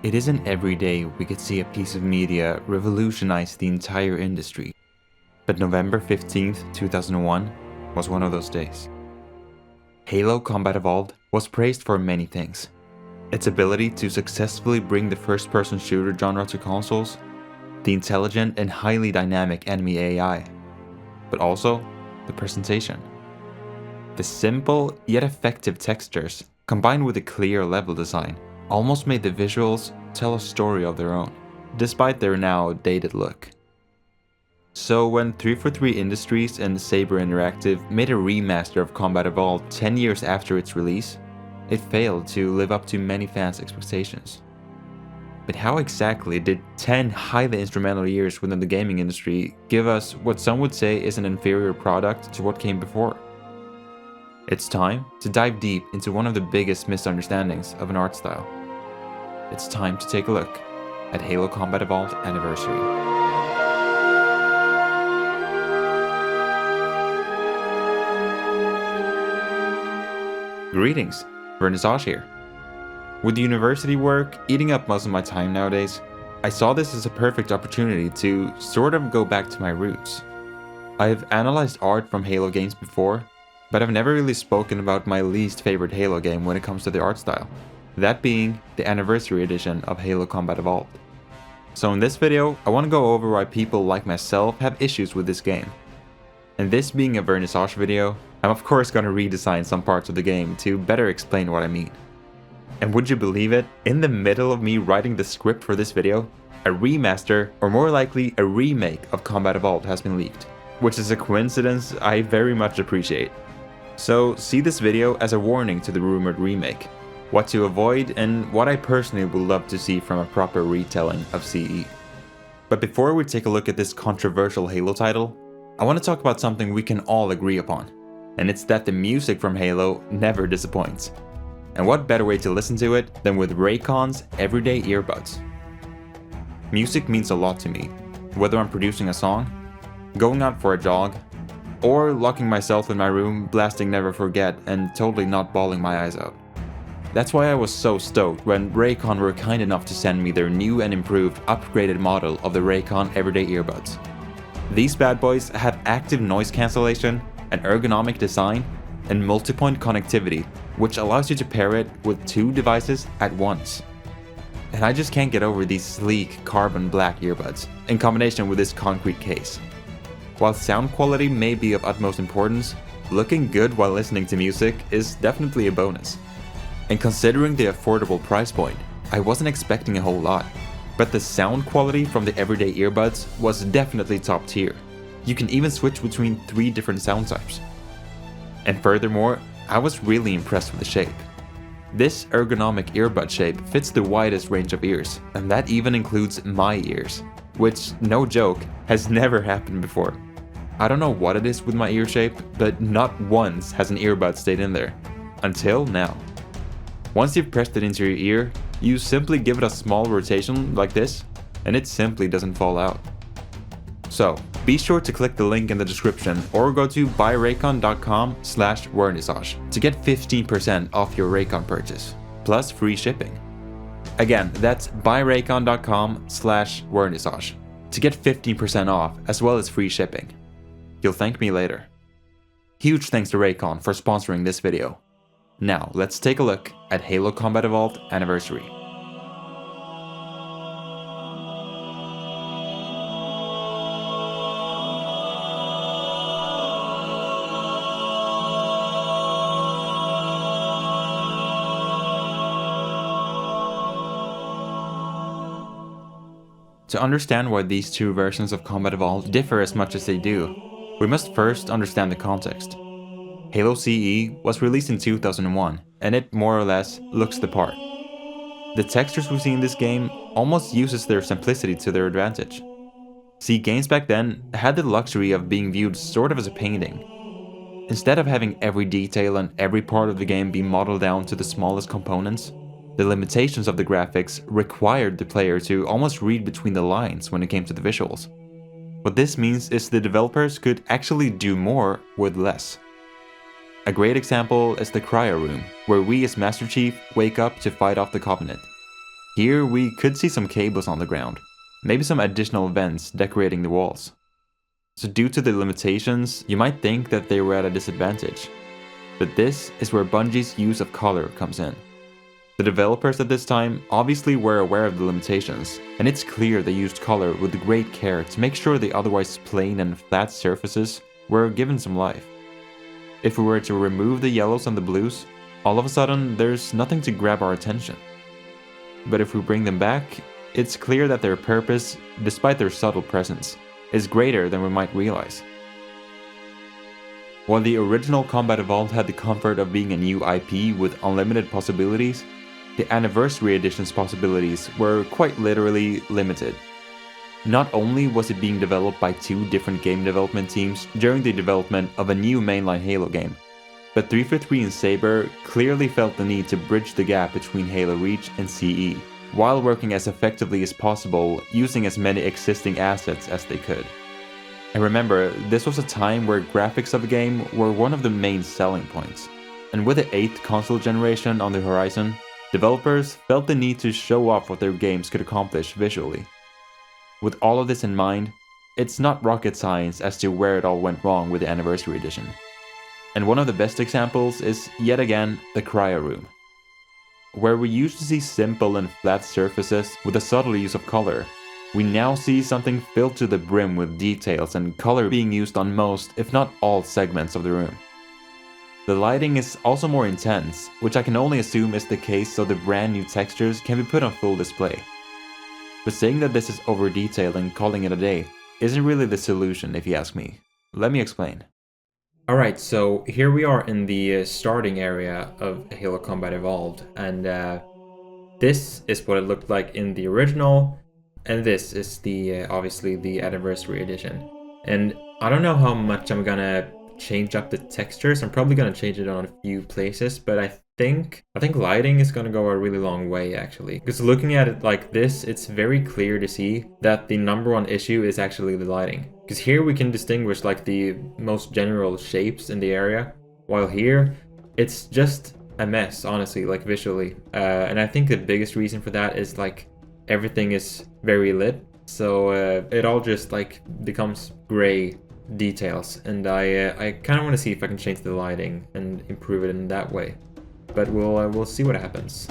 It isn't every day we could see a piece of media revolutionize the entire industry. But November 15th, 2001 was one of those days. Halo Combat Evolved was praised for many things. Its ability to successfully bring the first-person shooter genre to consoles, the intelligent and highly dynamic enemy AI, but also the presentation. The simple yet effective textures, combined with a clear level design, almost made the visuals tell a story of their own, despite their now dated look. So when 343 Industries and Saber Interactive made a remaster of Combat Evolved 10 years after its release, it failed to live up to many fans' expectations. But how exactly did 10 highly instrumental years within the gaming industry give us what some would say is an inferior product to what came before? It's time to dive deep into one of the biggest misunderstandings of an art style. It's time to take a look at Halo Combat Evolved Anniversary. Greetings, Vernissage here. With university work eating up most of my time nowadays, I saw this as a perfect opportunity to sort of go back to my roots. I've analyzed art from Halo games before, but I've never really spoken about my least favorite Halo game when it comes to the art style, that being the Anniversary Edition of Halo Combat Evolved. So in this video, I want to go over why people like myself have issues with this game. And this being a Vernissage video, I'm of course going to redesign some parts of the game to better explain what I mean. And would you believe it, in the middle of me writing the script for this video, a remaster, or more likely a remake of Combat Evolved has been leaked, which is a coincidence I very much appreciate. So see this video as a warning to the rumored remake, what to avoid, and what I personally would love to see from a proper retelling of CE. But before we take a look at this controversial Halo title, I want to talk about something we can all agree upon, and it's that the music from Halo never disappoints. And what better way to listen to it than with Raycon's everyday earbuds? Music means a lot to me, whether I'm producing a song, going out for a jog, or locking myself in my room blasting Never Forget and totally not bawling my eyes out. That's why I was so stoked when Raycon were kind enough to send me their new and improved upgraded model of the Raycon everyday earbuds. These bad boys have active noise cancellation, an ergonomic design, and multi-point connectivity, which allows you to pair it with two devices at once. And I just can't get over these sleek carbon black earbuds, in combination with this concrete case. While sound quality may be of utmost importance, looking good while listening to music is definitely a bonus. And considering the affordable price point, I wasn't expecting a whole lot, but the sound quality from the everyday earbuds was definitely top tier. You can even switch between 3 different sound types. And furthermore, I was really impressed with the shape. This ergonomic earbud shape fits the widest range of ears, and that even includes my ears, which, no joke, has never happened before. I don't know what it is with my ear shape, but not once has an earbud stayed in there. Until now. Once you've pressed it into your ear, you simply give it a small rotation like this, and it simply doesn't fall out. So, be sure to click the link in the description or go to buyraycon.com/vernissage to get 15% off your Raycon purchase, plus free shipping. Again, that's buyraycon.com/vernissage to get 15% off as well as free shipping. You'll thank me later. Huge thanks to Raycon for sponsoring this video. Now, let's take a look at Halo Combat Evolved Anniversary. To understand why these two versions of Combat Evolved differ as much as they do, we must first understand the context. Halo CE was released in 2001, and it more or less looks the part. The textures we see in this game almost uses their simplicity to their advantage. See, games back then had the luxury of being viewed sort of as a painting. Instead of having every detail and every part of the game be modeled down to the smallest components, the limitations of the graphics required the player to almost read between the lines when it came to the visuals. What this means is the developers could actually do more with less. A great example is the cryo room, where we as Master Chief wake up to fight off the Covenant. Here we could see some cables on the ground, maybe some additional vents decorating the walls. So due to the limitations, you might think that they were at a disadvantage. But this is where Bungie's use of color comes in. The developers at this time obviously were aware of the limitations, and it's clear they used color with great care to make sure the otherwise plain and flat surfaces were given some life. If we were to remove the yellows and the blues, all of a sudden there's nothing to grab our attention. But if we bring them back, it's clear that their purpose, despite their subtle presence, is greater than we might realize. While the original Combat Evolved had the comfort of being a new IP with unlimited possibilities, the Anniversary Edition's possibilities were quite literally limited. Not only was it being developed by two different game development teams during the development of a new mainline Halo game, but 343 and Saber clearly felt the need to bridge the gap between Halo Reach and CE, while working as effectively as possible using as many existing assets as they could. And remember, this was a time where graphics of the game were one of the main selling points, and with the 8th console generation on the horizon, developers felt the need to show off what their games could accomplish visually. With all of this in mind, it's not rocket science as to where it all went wrong with the Anniversary Edition. And one of the best examples is, yet again, the Cryo Room. Where we used to see simple and flat surfaces with a subtle use of color, we now see something filled to the brim with details and color being used on most, if not all, segments of the room. The lighting is also more intense, which I can only assume is the case so the brand new textures can be put on full display. But saying that this is over detailed and calling it a day isn't really the solution if you ask me. Let me explain. Alright, so here we are in the starting area of Halo Combat Evolved, and this is what it looked like in the original, and this is the obviously the Anniversary Edition. And I don't know how much I'm gonna change up the textures. I'm probably gonna change it on a few places, but I think lighting is gonna go a really long way actually. Because looking at it like this, it's very clear to see that the number one issue is actually the lighting. Because here we can distinguish like the most general shapes in the area, while here it's just a mess, honestly, like visually. And I think the biggest reason for that is like everything is very lit, so it all just like becomes gray details, and I kind of want to see if I can change the lighting and improve it in that way, but we'll see what happens.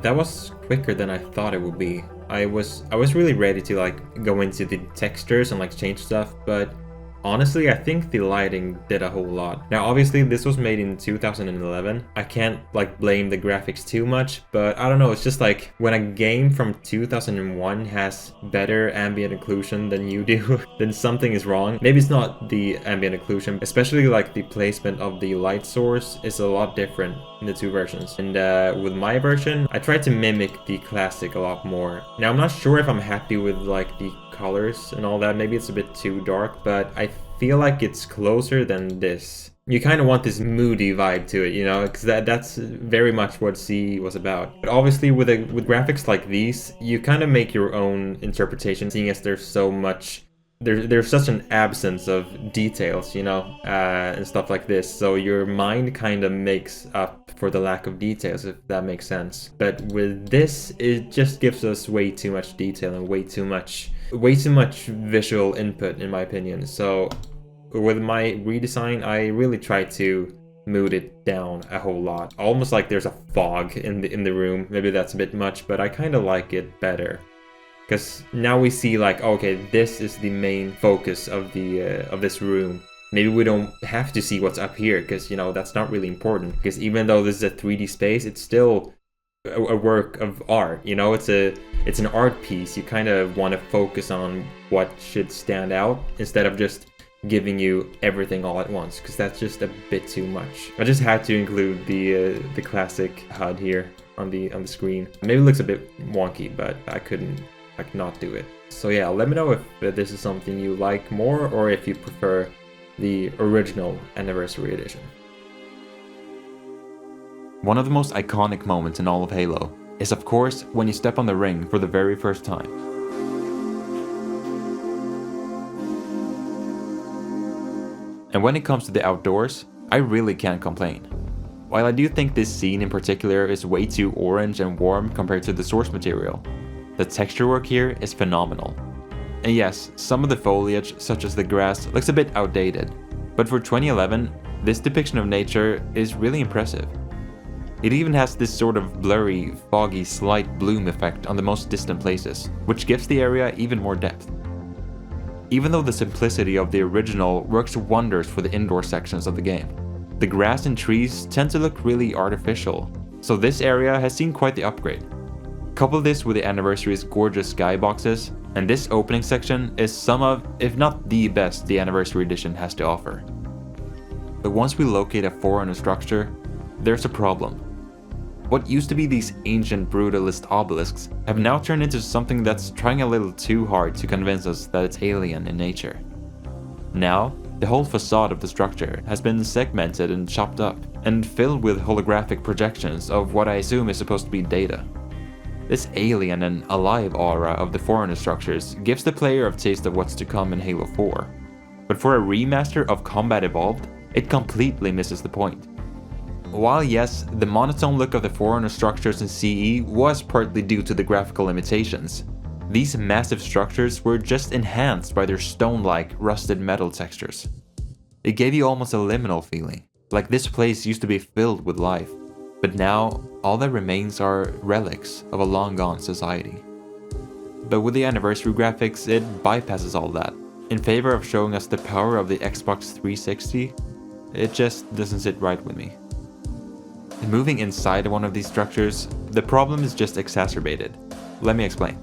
That was quicker than I thought it would be. I was really ready to like go into the textures and like change stuff, but honestly, I think the lighting did a whole lot. Now, obviously, this was made in 2011. I can't like blame the graphics too much, but I don't know, it's just like when a game from 2001 has better ambient occlusion than you do, then something is wrong. Maybe it's not the ambient occlusion, especially like the placement of the light source is a lot different in the two versions. And with my version, I tried to mimic the classic a lot more. Now, I'm not sure if I'm happy with like the colors and all that. Maybe it's a bit too dark, but I feel like it's closer than this. You kind of want this moody vibe to it, you know, because that's very much what C was about. But obviously with graphics like these, you kind of make your own interpretation, seeing as there's so much there's such an absence of details, you know, and stuff like this. So your mind kind of makes up for the lack of details, if that makes sense. But with this, it just gives us way too much detail and way too much visual input, in my opinion. So with my redesign, I really try to mood it down a whole lot. Almost like there's a fog in the room. Maybe that's a bit much, but I kind of like it better. Because now we see like, okay, this is the main focus of this room. Maybe we don't have to see what's up here, because, you know, that's not really important. Because even though this is a 3D space, it's still a work of art, you know? It's an art piece. You kind of want to focus on what should stand out instead of just giving you everything all at once, because that's just a bit too much. I just had to include the classic HUD here on the screen. Maybe it looks a bit wonky, but I couldn't like not do it. So yeah, let me know if this is something you like more, or if you prefer the original Anniversary Edition. One of the most iconic moments in all of Halo is, of course, when you step on the ring for the very first time. And when it comes to the outdoors, I really can't complain. While I do think this scene in particular is way too orange and warm compared to the source material, the texture work here is phenomenal. And yes, some of the foliage, such as the grass, looks a bit outdated, but for 2011, this depiction of nature is really impressive. It even has this sort of blurry, foggy, slight bloom effect on the most distant places, which gives the area even more depth. Even though the simplicity of the original works wonders for the indoor sections of the game, the grass and trees tend to look really artificial, so this area has seen quite the upgrade. Couple this with the Anniversary's gorgeous skyboxes, and this opening section is some of, if not the best, the Anniversary Edition has to offer. But once we locate a Forerunner structure, there's a problem. What used to be these ancient brutalist obelisks have now turned into something that's trying a little too hard to convince us that it's alien in nature. Now, the whole facade of the structure has been segmented and chopped up, and filled with holographic projections of what I assume is supposed to be data. This alien and alive aura of the Forerunner structures gives the player a taste of what's to come in Halo 4. But for a remaster of Combat Evolved, it completely misses the point. While yes, the monotone look of the Forerunner structures in CE was partly due to the graphical limitations, these massive structures were just enhanced by their stone-like, rusted metal textures. It gave you almost a liminal feeling, like this place used to be filled with life. But now, all that remains are relics of a long-gone society. But with the Anniversary graphics, it bypasses all that. In favor of showing us the power of the Xbox 360, it just doesn't sit right with me. And moving inside one of these structures, the problem is just exacerbated. Let me explain.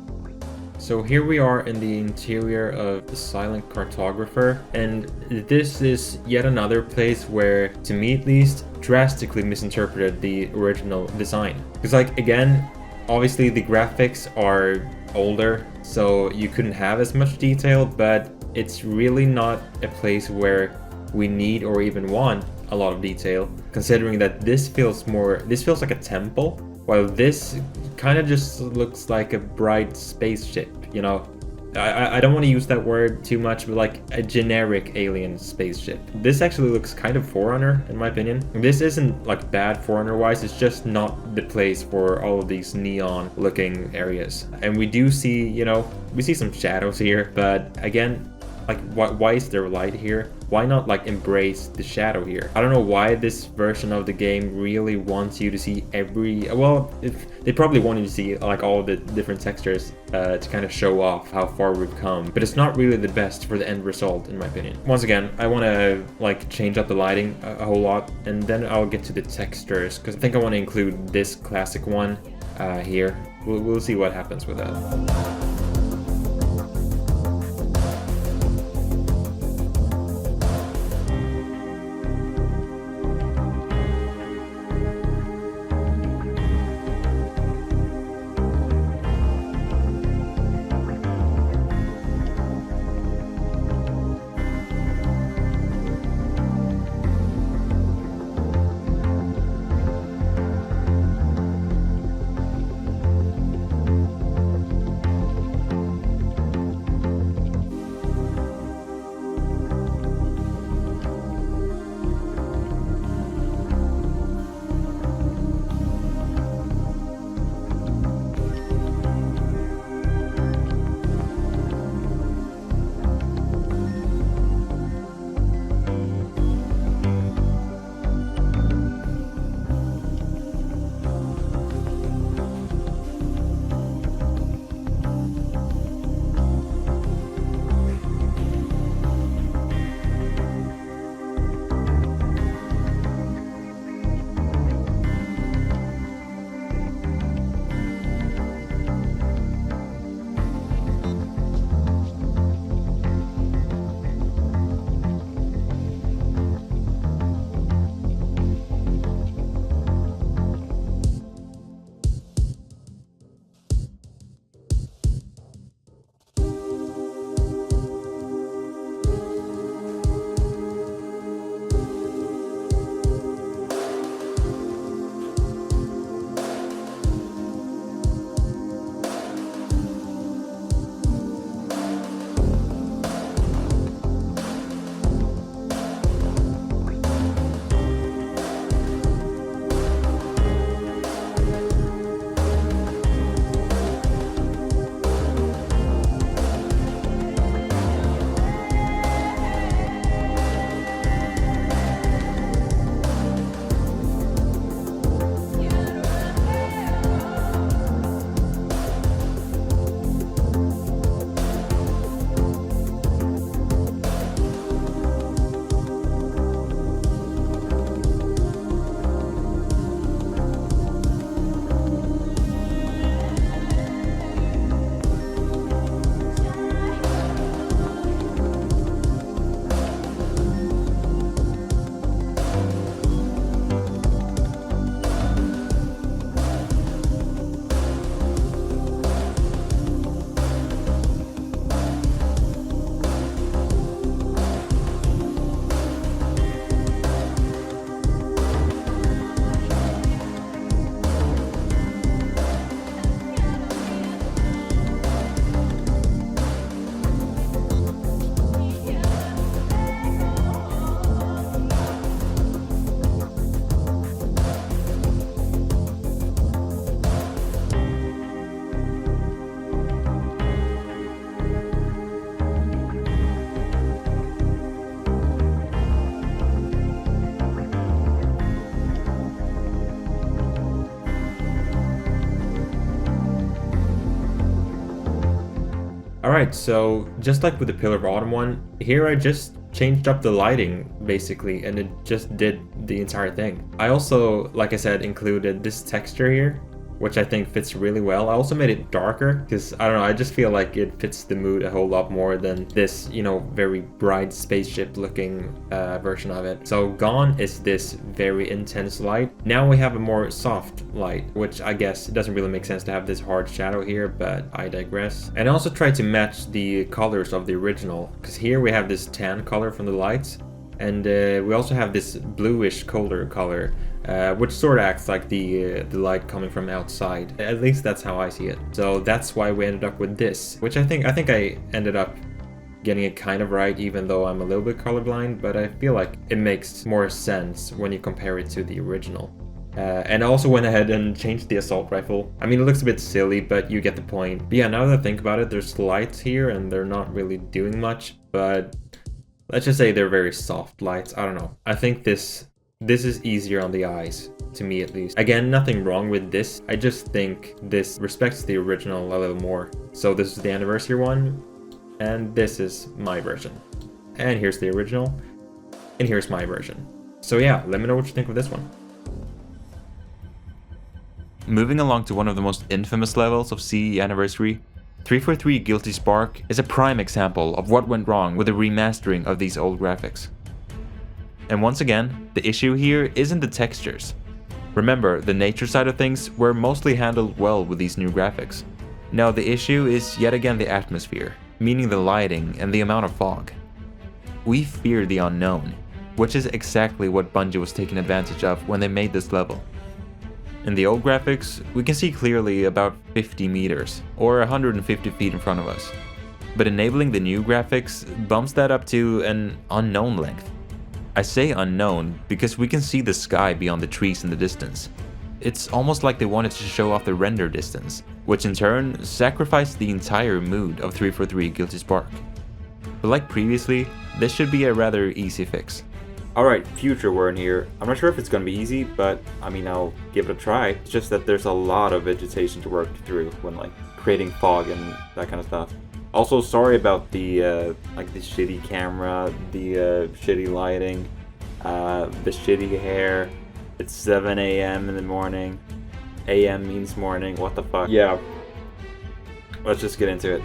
So here we are in the interior of the Silent Cartographer, and this is yet another place where, to me at least, drastically misinterpreted the original design. Because like, again, obviously the graphics are older, so you couldn't have as much detail, but it's really not a place where we need or even want a lot of detail, considering that this feels like a temple, while this kind of just looks like a bright spaceship, you know? I don't want to use that word too much, but like a generic alien spaceship. This actually looks kind of Forerunner, in my opinion. This isn't like bad Forerunner-wise, it's just not the place for all of these neon-looking areas. And we do see, you know, we see some shadows here, but again, like why is there light here? Why not like embrace the shadow here? I don't know why this version of the game really wants you to see if they probably want you to see like all the different textures to kind of show off how far we've come, but it's not really the best for the end result in my opinion. Once again, I want to like change up the lighting a whole lot, and then I'll get to the textures because I think I want to include this classic one here. We'll see what happens with that. Alright, so just like with the Pillar of Autumn one, here I just changed up the lighting basically, and it just did the entire thing. I also, like I said, included this texture here, which I think fits really well. I also made it darker because, I don't know, I just feel like it fits the mood a whole lot more than this, you know, very bright spaceship looking version of it. So gone is this very intense light. Now we have a more soft light, which I guess it doesn't really make sense to have this hard shadow here, but I digress. And I also tried to match the colors of the original, because here we have this tan color from the lights, and we also have this bluish colder color, which sort of acts like the light coming from outside. At least that's how I see it. So that's why we ended up with this, which I think I ended up getting it kind of right, even though I'm a little bit colorblind, but I feel like it makes more sense when you compare it to the original. And I also went ahead and changed the assault rifle. I mean, it looks a bit silly, but you get the point. But yeah, now that I think about it, there's lights here and they're not really doing much, but let's just say they're very soft lights. I don't know. I think this is easier on the eyes, to me at least. Again, nothing wrong with this. I just think this respects the original a little more. So this is the anniversary one, and this is my version. And here's the original, and here's my version. So yeah, let me know what you think of this one. Moving along to one of the most infamous levels of CE Anniversary, 343 Guilty Spark is a prime example of what went wrong with the remastering of these old graphics. And once again, the issue here isn't the textures. Remember, the nature side of things were mostly handled well with these new graphics. No, the issue is yet again the atmosphere, meaning the lighting and the amount of fog. We fear the unknown, which is exactly what Bungie was taking advantage of when they made this level. In the old graphics, we can see clearly about 50 meters, or 150 feet in front of us. But enabling the new graphics bumps that up to an unknown length. I say unknown because we can see the sky beyond the trees in the distance. It's almost like they wanted to show off the render distance, which in turn sacrificed the entire mood of 343 Guilty Spark. But like previously, this should be a rather easy fix. Alright, future word here. I'm not sure if it's going to be easy, but I mean, I'll give it a try. It's just that there's a lot of vegetation to work through when like creating fog and that kind of stuff. Also, sorry about the like the shitty camera, the shitty lighting, the shitty hair. It's 7 a.m. in the morning. AM means morning. What the fuck? Yeah. Let's just get into it.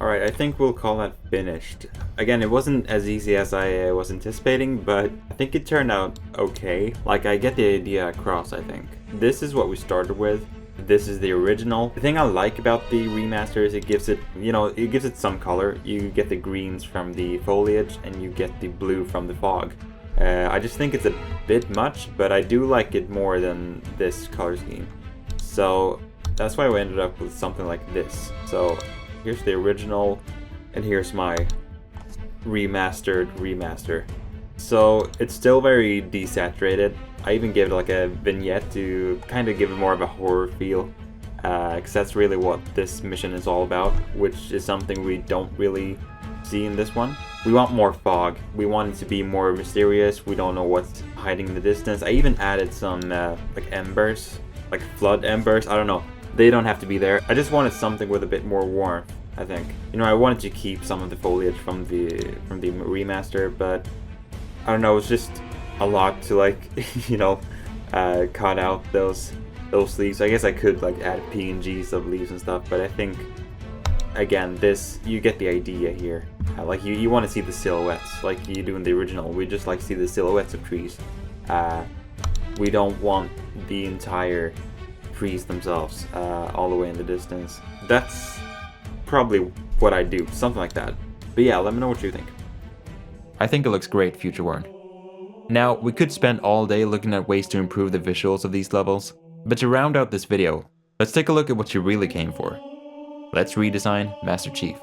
Alright, I think we'll call that finished. Again, it wasn't as easy as I was anticipating, but I think it turned out okay. Like, I get the idea across, I think. This is what we started with. This is the original. The thing I like about the remaster is it gives it, it gives it some color. You get the greens from the foliage and you get the blue from the fog. I just think it's a bit much, but I do like it more than this color scheme. So that's why we ended up with something like this. So here's the original, and here's my remaster. So it's still very desaturated. I even gave it like a vignette to kind of give it more of a horror feel, because that's really what this mission is all about, which is something we don't really see in this one. We want more fog. We want it to be more mysterious. We don't know what's hiding in the distance. I even added some like embers, like flood embers. I don't know. They don't have to be there. I just wanted something with a bit more warmth, I think. I wanted to keep some of the foliage from the remaster, but I don't know, it's just a lot to like, cut out those leaves. I guess I could like add PNGs of leaves and stuff, but I think, again, you get the idea here. Like you want to see the silhouettes, like you do in the original. We just like to see the silhouettes of trees. We don't want the entire trees themselves all the way in the distance. That's probably what I do, something like that. But yeah, let me know what you think. I think it looks great, Future Warren. Now, we could spend all day looking at ways to improve the visuals of these levels, but to round out this video, let's take a look at what you really came for. Let's redesign Master Chief.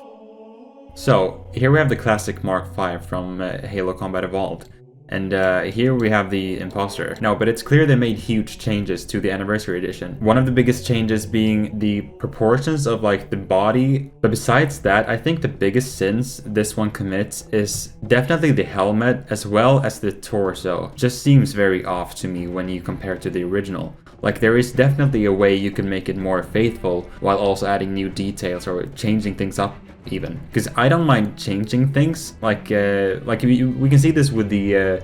So, here we have the classic Mark V from Halo Combat Evolved, and here we have the Imposter. No, but it's clear they made huge changes to the Anniversary Edition. One of the biggest changes being the proportions of like the body, but besides that, I think the biggest sins this one commits is definitely the helmet as well as the torso. Just seems very off to me when you compare to the original. Like, there is definitely a way you can make it more faithful while also adding new details or changing things up even. Because I don't mind changing things. Like we can see this with the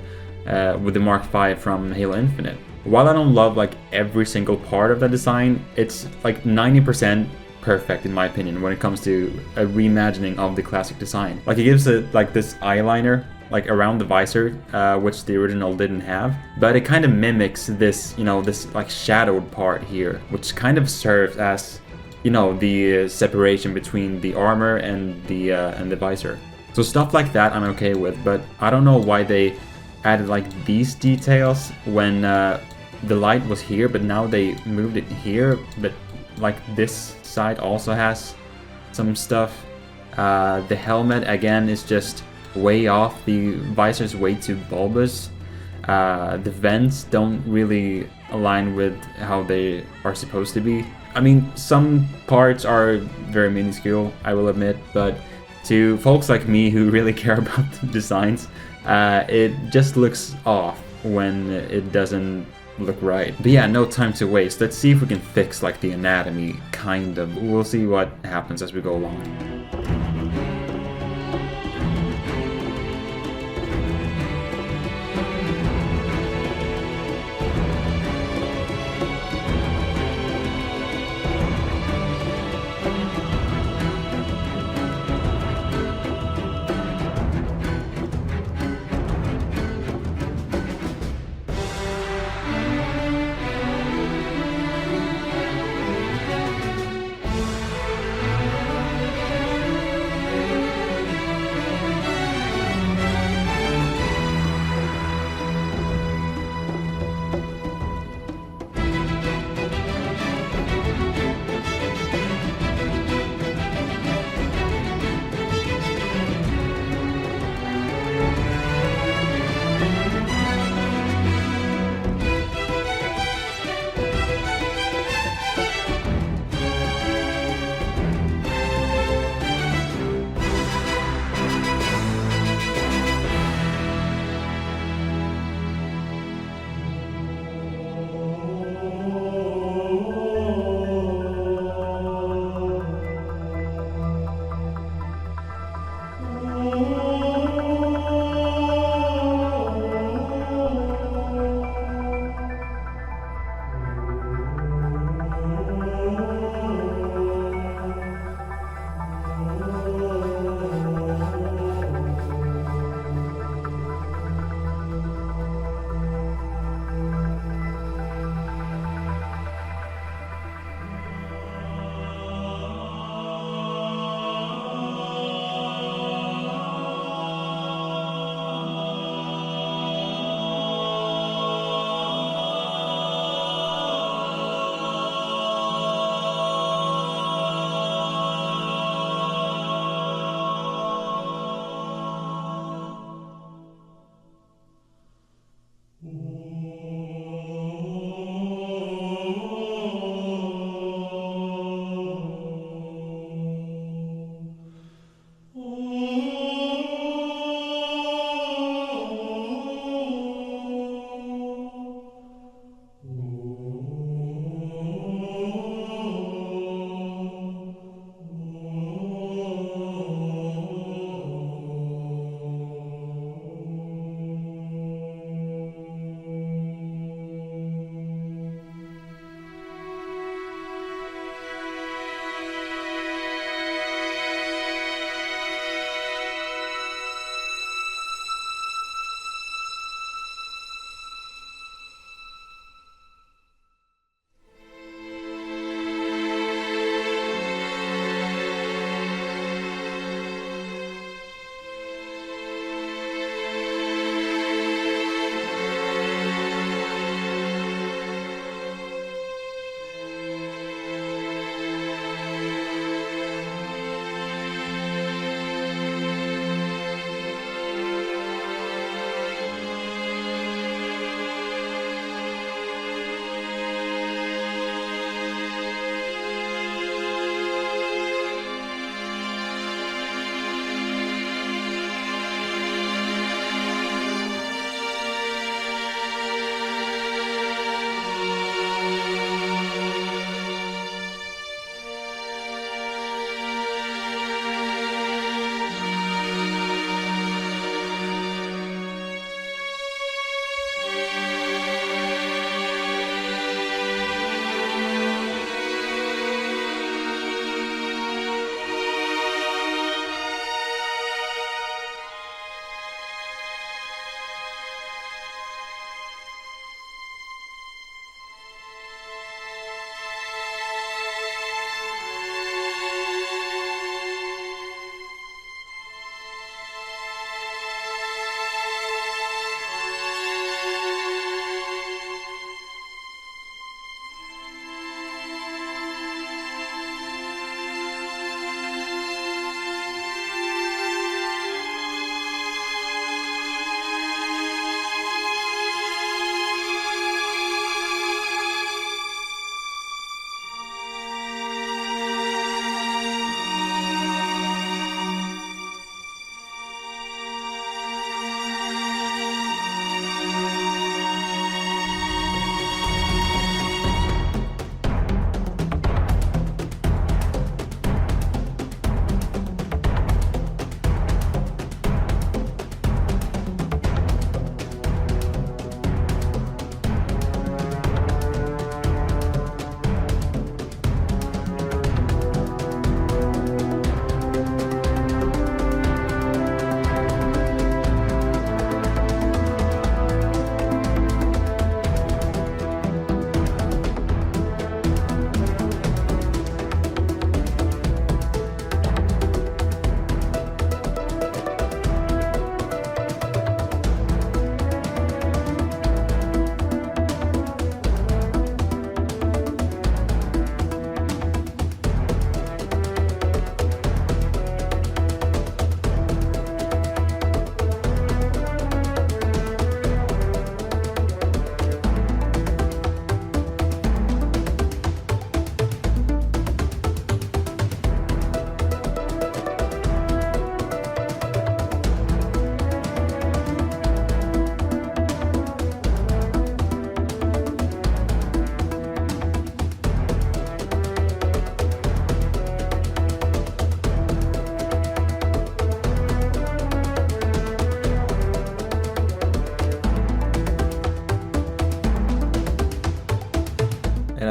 Mark V from Halo Infinite. While I don't love like every single part of the design, it's like 90% perfect in my opinion when it comes to a reimagining of the classic design. Like, it gives it like this eyeliner like around the visor, which the original didn't have, but it kind of mimics this, this like shadowed part here, which kind of serves as, the separation between the armor and the visor. So stuff like that I'm okay with, but I don't know why they added like these details when the light was here, but now they moved it here, but like this side also has some stuff. The helmet again is just way off. The visor is way too bulbous. The vents don't really align with how they are supposed to be. I mean, some parts are very minuscule, I will admit, but to folks like me who really care about the designs, it just looks off when it doesn't look right. But yeah, no time to waste. Let's see if we can fix like the anatomy, kind of. We'll see what happens as we go along.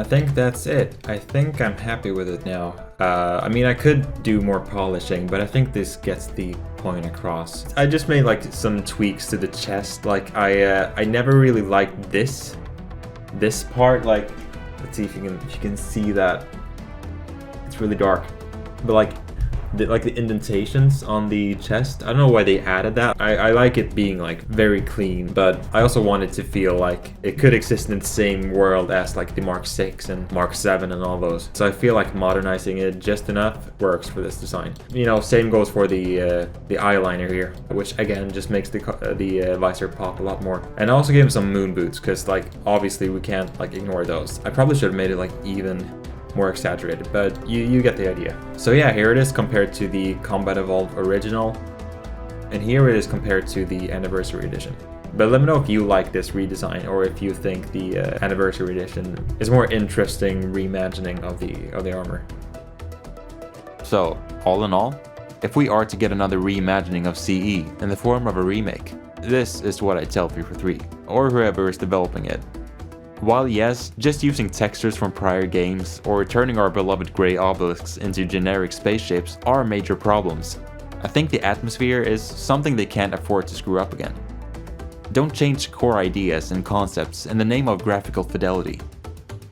think that's it. I think I'm happy with it now. I mean, I could do more polishing, but I think this gets the point across. I just made like some tweaks to the chest. Like I never really liked this part. Like, let's see if you can see that. It's really dark, but like the indentations on the chest, I don't know why they added that. I like it being like very clean, but I also want it to feel like it could exist in the same world as like the Mark 6 and Mark 7 and all those. So I feel like modernizing it just enough works for this design. You know, same goes for the eyeliner here, which again just makes the visor pop a lot more. And I also gave him some moon boots, because like obviously we can't like ignore those. I probably should have made it like even more exaggerated, but you get the idea. So yeah, here it is compared to the Combat Evolved original, and here it is compared to the Anniversary Edition. But let me know if you like this redesign, or if you think the Anniversary Edition is more interesting reimagining of the armor. So, all in all, if we are to get another reimagining of CE in the form of a remake, this is what I tell 343, or whoever is developing it. While yes, just using textures from prior games or turning our beloved grey obelisks into generic spaceships are major problems, I think the atmosphere is something they can't afford to screw up again. Don't change core ideas and concepts in the name of graphical fidelity.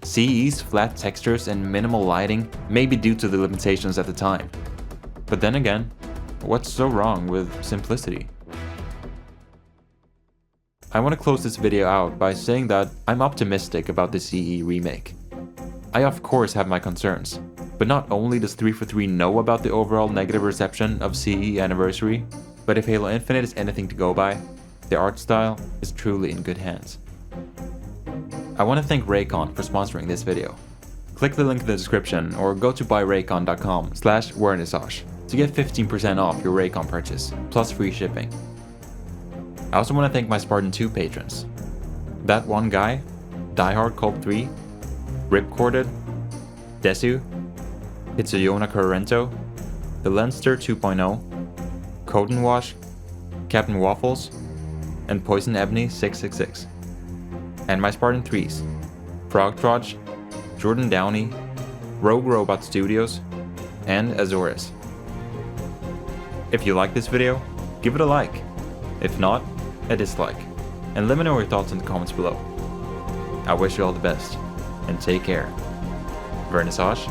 CE's flat textures and minimal lighting may be due to the limitations at the time. But then again, what's so wrong with simplicity? I want to close this video out by saying that I'm optimistic about the CE remake. I of course have my concerns, but not only does 343 know about the overall negative reception of CE Anniversary, but if Halo Infinite is anything to go by, the art style is truly in good hands. I want to thank Raycon for sponsoring this video. Click the link in the description or go to buyraycon.com/wernissage to get 15% off your Raycon purchase, plus free shipping. I also want to thank my Spartan 2 patrons. That one guy, Diehard Cult 3, Ripcorded, Desu, Hitsuyona Corrento, The Lenster 2.0, Coden Wash, Captain Waffles, and Poison Ebony 666. And my Spartan 3s, Frog Trodge, Jordan Downey, Rogue Robot Studios, and Azores. If you like this video, give it a like. If not, a dislike, and let me know your thoughts in the comments below. I wish you all the best, and take care. Vernissage